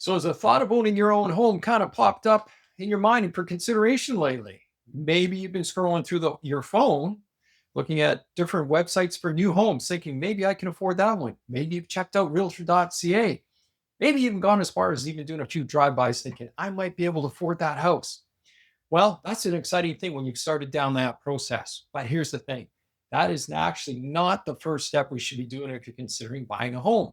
So, has the thought of owning your own home kind of popped up in your mind and for consideration lately? Maybe you've been scrolling through your phone, looking at different websites for new homes, thinking maybe I can afford that one. Maybe you've checked out realtor.ca. Maybe you've gone as far as even doing a few drive-bys, thinking I might be able to afford that house. Well, that's an exciting thing when you started down that process. But here's the thing: that is actually not the first step we should be doing if you're considering buying a home.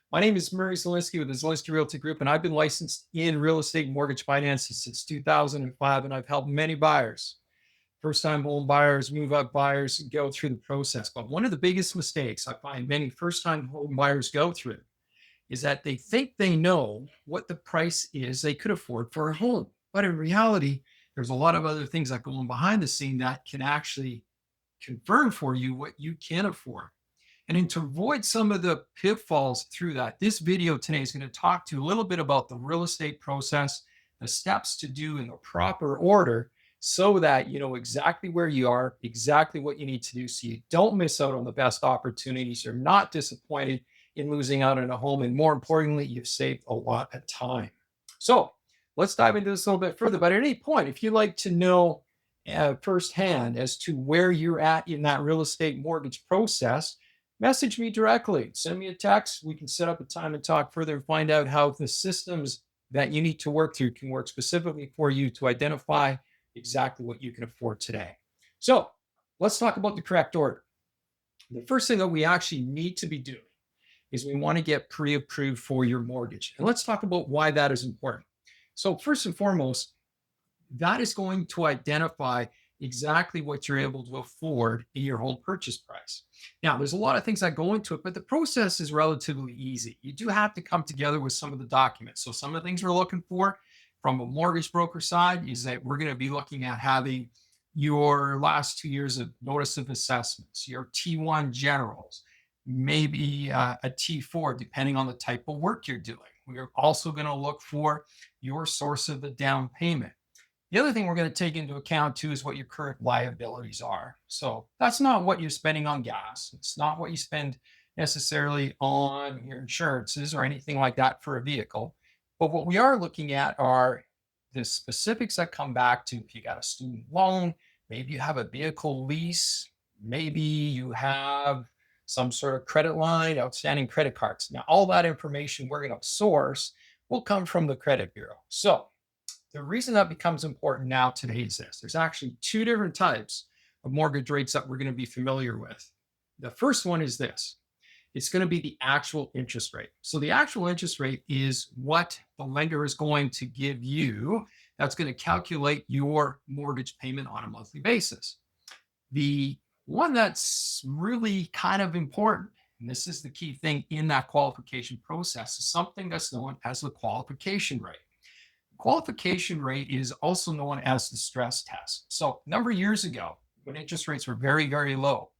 My name is Murray Zelinski with the Zelinski Realty Group, and I've been licensed in real estate and mortgage financing since 2005, and I've helped many buyers, first-time home buyers, move-up buyers go through the process. But one of the biggest mistakes I find many first-time home buyers go through is that they think they know what the price is they could afford for a home. But in reality, there's a lot of other things that go on behind the scene that can actually confirm for you what you can afford. And then to avoid some of the pitfalls through that, this video today is going to talk to you a little bit about the real estate process, the steps to do in the proper order so that you know exactly where you are, exactly what you need to do so you don't miss out on the best opportunities. You're not disappointed in losing out on a home. And more importantly, you've saved a lot of time. So let's dive into this a little bit further. But at any point, if you'd like to know firsthand as to where you're at in that real estate mortgage process, message me directly. Send me a text. We can set up a time and talk further and find out how the systems that you need to work through can work specifically for you to identify exactly what you can afford today. So let's talk about the correct order. The first thing that we actually need to be doing is we want to get pre-approved for your mortgage. And let's talk about why that is important. So first and foremost, that is going to identify exactly what you're able to afford in your home purchase price. Now, there's a lot of things that go into it, but the process is relatively easy. You do have to come together with some of the documents. So some of the things we're looking for from a mortgage broker side is that we're going to be looking at having your last 2 years of notice of assessments, your T1 generals, maybe a T4, depending on the type of work you're doing. We are also going to look for your source of the down payment. The other thing we're going to take into account too is what your current liabilities are. So that's not what you're spending on gas. It's not what you spend necessarily on your insurances or anything like that for a vehicle. But what we are looking at are the specifics that come back to if you got a student loan, maybe you have a vehicle lease, maybe you have some sort of credit line, outstanding credit cards. Now, all that information we're going to source will come from the credit bureau. So the reason that becomes important now today is this: there's actually two different types of mortgage rates that we're going to be familiar with. The first one is this: it's going to be the actual interest rate. So the actual interest rate is what the lender is going to give you. That's going to calculate your mortgage payment on a monthly basis. The one that's really kind of important, and this is the key thing in that qualification process, is something that's known as the qualification rate. Qualification rate is also known as the stress test. So a number of years ago, when interest rates were very, very low,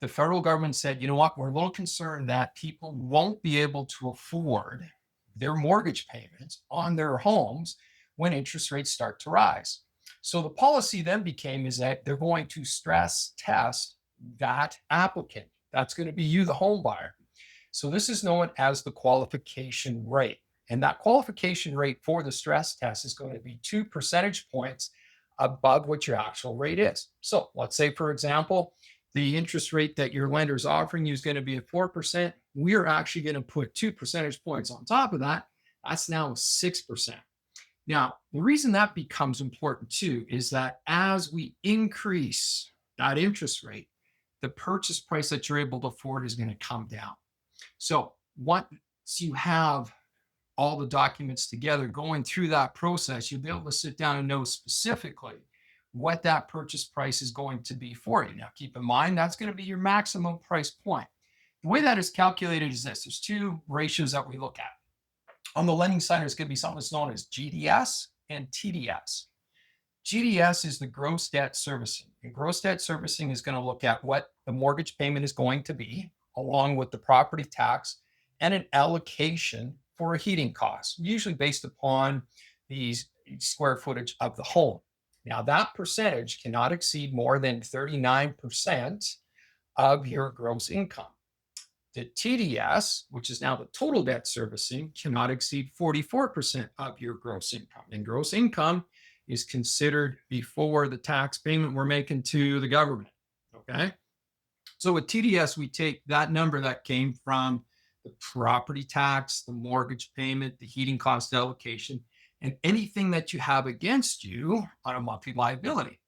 the federal government said, you know what, we're a little concerned that people won't be able to afford their mortgage payments on their homes when interest rates start to rise. So the policy then became is that they're going to stress test that applicant. That's going to be you, the home buyer. So this is known as the qualification rate. And that qualification rate for the stress test is going to be 2 percentage points above what your actual rate is. So let's say, for example, the interest rate that your lender is offering you is going to be at 4%. We're actually going to put 2 percentage points on top of that. That's now 6%. Now, the reason that becomes important too is that as we increase that interest rate, the purchase price that you're able to afford is going to come down. So once you have all the documents together going through that process, you'll be able to sit down and know specifically what that purchase price is going to be for you. Now, keep in mind, that's going to be your maximum price point. The way that is calculated is this: there's two ratios that we look at. On the lending side, there's going to be something that's known as GDS and TDS. GDS is the gross debt servicing. And gross debt servicing is going to look at what the mortgage payment is going to be, along with the property tax and an allocation for a heating cost, usually based upon the square footage of the home. Now, that percentage cannot exceed more than 39% of your gross income. The TDS, which is now the total debt servicing, cannot exceed 44% of your gross income. And gross income is considered before the tax payment we're making to the government. Okay. So with TDS, we take that number that came from the property tax, the mortgage payment, the heating cost allocation, and anything that you have against you on a monthly liability,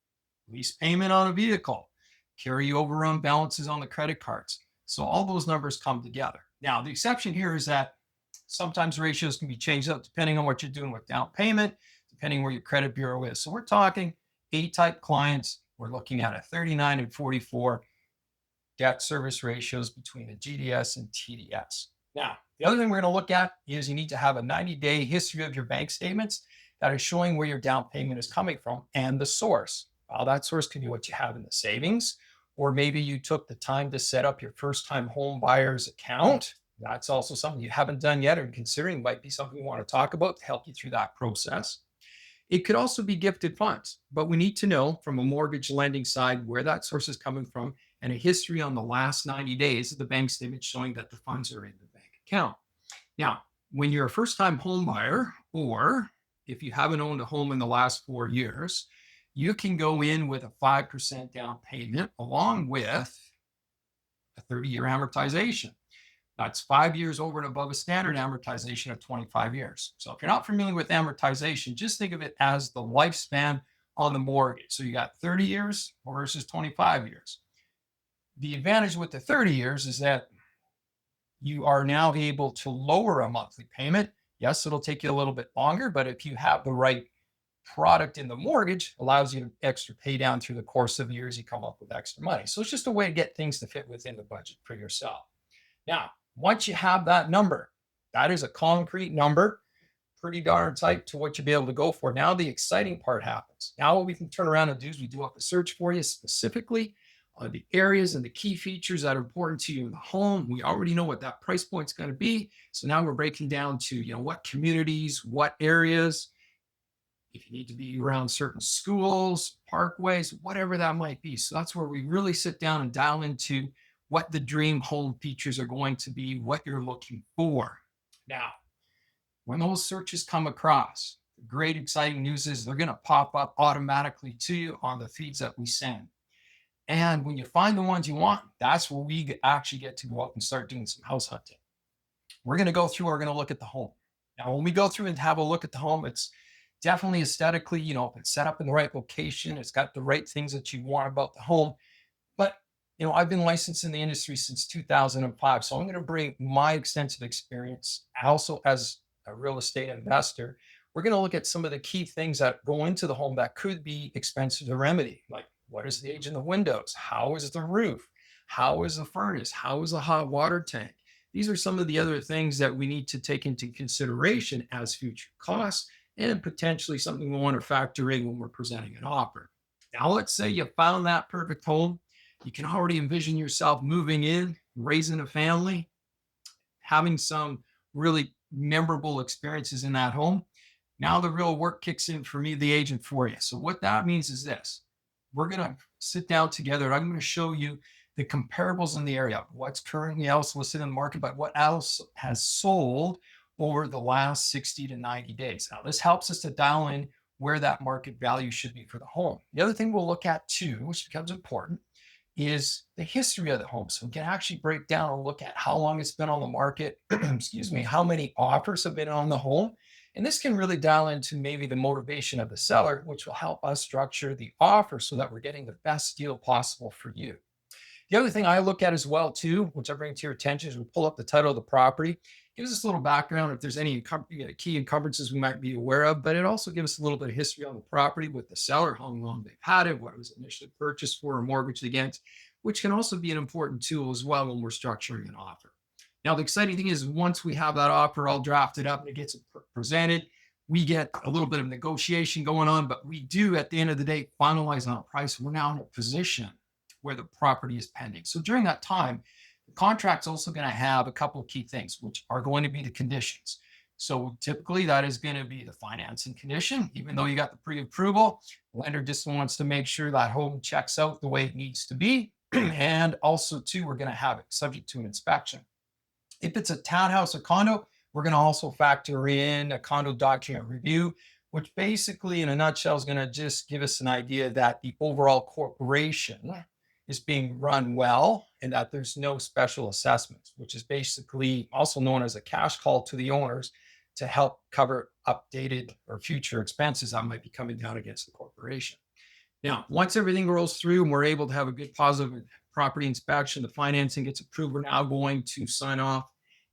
lease payment on a vehicle, carry over on balances on the credit cards. So all those numbers come together. Now, the exception here is that sometimes ratios can be changed up depending on what you're doing with down payment, depending where your credit bureau is. So we're talking A-type clients. We're looking at a 39 and 44 debt service ratios between the GDS and TDS. Now, the other thing we're going to look at is you need to have a 90-day history of your bank statements that is showing where your down payment is coming from and the source. Well, that source can be what you have in the savings, or maybe you took the time to set up your first-time home buyer's account. That's also something you haven't done yet or considering might be something we want to talk about to help you through that process. It could also be gifted funds, but we need to know from a mortgage lending side where that source is coming from and a history on the last 90 days of the bank statement showing that the funds are in the bank account. Now, when you're a first-time home buyer, or if you haven't owned a home in the last 4 years, you can go in with a 5% down payment along with a 30-year amortization. That's 5 years over and above a standard amortization of 25 years. So if you're not familiar with amortization, just think of it as the lifespan on the mortgage. So you got 30 years versus 25 years. The advantage with the 30 years is that you are now able to lower a monthly payment. Yes, it'll take you a little bit longer, but if you have the right product in the mortgage, allows you to extra pay down through the course of years, you come up with extra money. So it's just a way to get things to fit within the budget for yourself. Now, once you have that number, that is a concrete number, pretty darn tight to what you'll be able to go for. Now the exciting part happens. Now what we can turn around and do is we do up a search for you specifically on the areas and the key features that are important to you in the home. We already know what that price point is going to be. So now we're breaking down to, what communities, what areas, if you need to be around certain schools, parkways, whatever that might be. So that's where we really sit down and dial into what the dream home features are going to be, what you're looking for. Now, when those searches come across, the great exciting news is they're going to pop up automatically to you on the feeds that we send. And when you find the ones you want, that's where we actually get to go out and start doing some house hunting. We're going to look at the home. Now, when we go through and have a look at the home, it's definitely aesthetically, if it's set up in the right location, it's got the right things that you want about the home. But, I've been licensed in the industry since 2005. So I'm going to bring my extensive experience also as a real estate investor. We're going to look at some of the key things that go into the home that could be expensive to remedy, like what is the age in the windows? How is the roof? How is the furnace? How is the hot water tank? These are some of the other things that we need to take into consideration as future costs and potentially something we want to factor in when we're presenting an offer. Now, let's say you found that perfect home. You can already envision yourself moving in, raising a family, having some really memorable experiences in that home. Now the real work kicks in for me, the agent for you. So what that means is this. We're going to sit down together and I'm going to show you the comparables in the area, what's currently else listed in the market, but what else has sold over the last 60 to 90 days. Now, this helps us to dial in where that market value should be for the home. The other thing we'll look at too, which becomes important, is the history of the home. So we can actually break down and look at how long it's been on the market, excuse me, how many offers have been on the home. And this can really dial into maybe the motivation of the seller, which will help us structure the offer so that we're getting the best deal possible for you. The other thing I look at as well too, which I bring to your attention, is we pull up the title of the property. Gives us a little background if there's any key encumbrances we might be aware of, but it also gives us a little bit of history on the property with the seller, how long they've had it, what it was initially purchased for or mortgaged against, which can also be an important tool as well when we're structuring an offer. Now, the exciting thing is once we have that offer all drafted up and it gets presented, we get a little bit of negotiation going on, but we do at the end of the day finalize on a price. We're now in a position where the property is pending. So during that time, the contract's also going to have a couple of key things, which are going to be the conditions. So typically that is going to be the financing condition. Even though you got the pre-approval, the lender just wants to make sure that home checks out the way it needs to be. And also too, we're going to have it subject to an inspection. If it's a townhouse or condo, we're going to also factor in a condo document review, which basically, in a nutshell, is going to just give us an idea that the overall corporation is being run well and that there's no special assessments, which is basically also known as a cash call to the owners to help cover updated or future expenses that might be coming down against the corporation. Now, once everything rolls through and we're able to have a good positive property inspection, the financing gets approved, we're now going to sign off.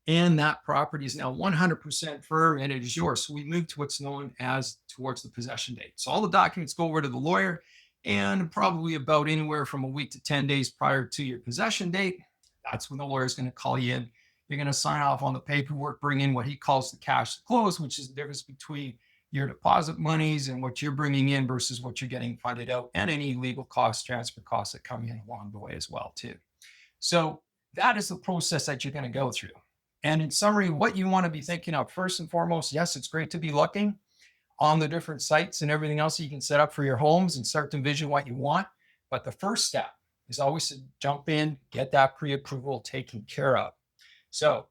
And that property is now 100% firm and it is yours. So we move to what's known as towards the possession date. So all the documents go over to the lawyer, and probably about anywhere from a week to 10 days prior to your possession date, that's when the lawyer is going to call you in. You're going to sign off on the paperwork, bring in what he calls the cash to close, which is the difference between your deposit monies and what you're bringing in versus what you're getting funded out, and any legal costs, transfer costs that come in along the way as well too. So that is the process that you're going to go through. And in summary, what you want to be thinking of first and foremost, yes, it's great to be looking on the different sites and everything else you can set up for your homes and start to envision what you want. But the first step is always to jump in, get that pre-approval taken care of. So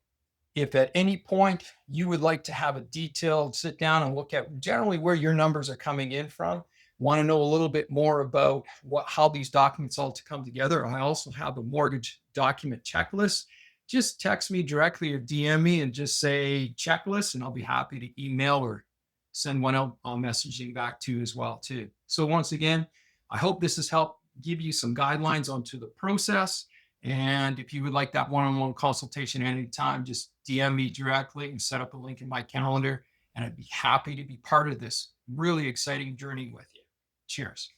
if at any point you would like to have a detailed sit down and look at generally where your numbers are coming in from, want to know a little bit more about how these documents all to come together, I also have a mortgage document checklist. Just text me directly or DM me and just say checklist, and I'll be happy to email or send one out on messaging back to you as well too. So once again, I hope this has helped give you some guidelines onto the process. And if you would like that one-on-one consultation at any time, just DM me directly and set up a link in my calendar. And I'd be happy to be part of this really exciting journey with you. Cheers.